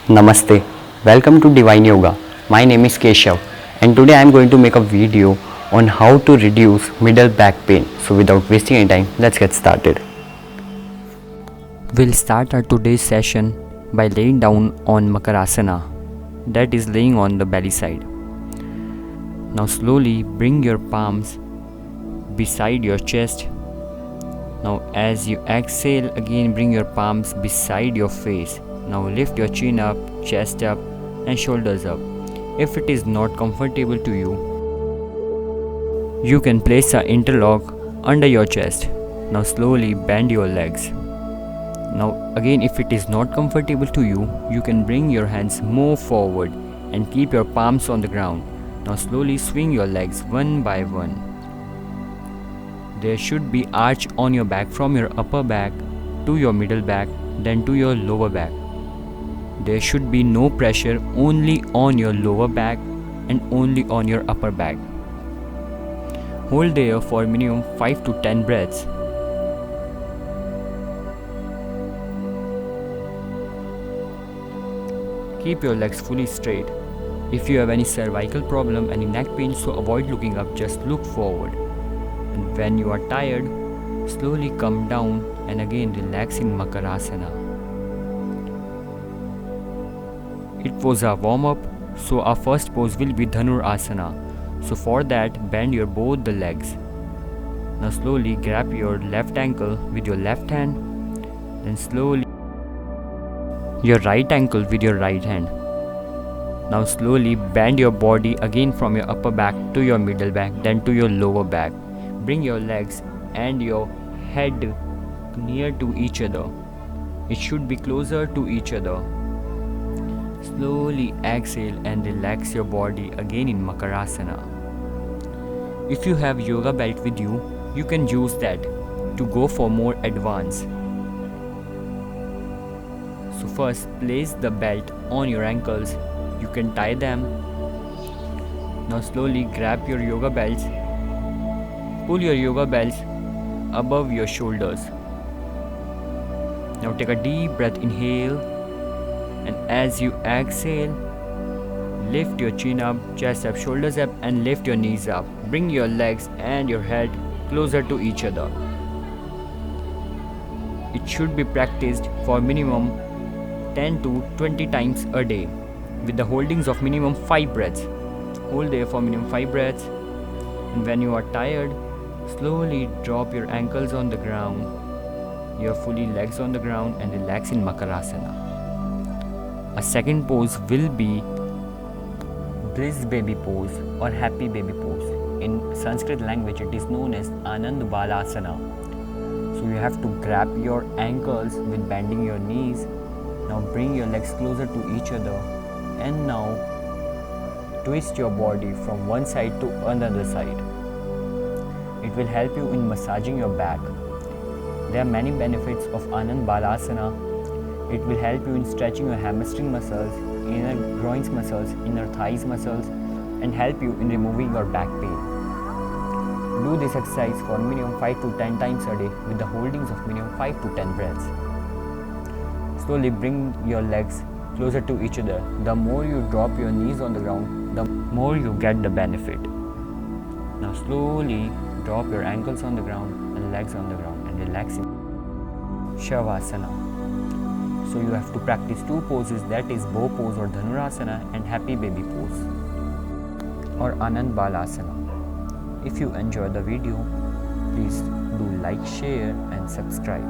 Namaste. Welcome to Divine Yoga. My name is Keshav and today I am going to make a video on how to reduce middle back pain. So without wasting any time, let's get started. We'll start our today's session by laying down on Makarasana, that is laying on the belly side. Now slowly bring your palms beside your chest. Now as you exhale, again bring your palms beside your face. Now lift your chin up, chest up and shoulders up. If it is not comfortable to you, you can place an interlock under your chest. Now slowly bend your legs. Now again, if it is not comfortable to you, you can bring your hands more forward and keep your palms on the ground. Now slowly swing your legs one by one. There should be arch on your back from your upper back to your middle back, then to your lower back. There should be no pressure only on your lower back and only on your upper back. Hold there for minimum 5 to 10 breaths. Keep your legs fully straight. If you have any cervical problem, any neck pain, so avoid looking up, just look forward. And when you are tired, slowly come down and again relax in Makarasana. It was a warm-up, so our first pose will be Dhanurasana. So for that, bend your both the legs. Now slowly grab your left ankle with your left hand, then slowly your right ankle with your right hand. Now slowly bend your body again from your upper back to your middle back, then to your lower back. Bring your legs and your head near to each other. It should be closer to each other. Slowly exhale and relax your body again in Makarasana. If you have yoga belt with you, you can use that to go for more advanced. So first place the belt on your ankles. You can tie them. Now slowly grab your yoga belts. Pull your yoga belts above your shoulders. Now take a deep breath, inhale, and as you exhale, lift your chin up, chest up, shoulders up and lift your knees up. Bring your legs and your head closer to each other. It should be practiced for minimum 10 to 20 times a day with the holdings of minimum 5 breaths. Hold there for minimum 5 breaths, and when you are tired, slowly drop your ankles on the ground, your fully legs on the ground and relax in Makarasana. A second pose will be Bliss Baby Pose or Happy Baby Pose. In Sanskrit language it is known as Anand Balasana. So you have to grab your ankles with bending your knees. Now bring your legs closer to each other and now twist your body from one side to another side. It will help you in massaging your back. There are many benefits of Anand Balasana. It will help you in stretching your hamstring muscles, inner groins muscles, inner thighs muscles and help you in removing your back pain. Do this exercise for minimum 5 to 10 times a day with the holdings of minimum 5 to 10 breaths. Slowly bring your legs closer to each other. The more you drop your knees on the ground, the more you get the benefit. Now slowly drop your ankles on the ground and legs on the ground and relax in Shavasana. So you have to practice 2 poses, that is bow pose or Dhanurasana and happy baby pose or Anand Balasana. If you enjoy the video, please do like, share and subscribe.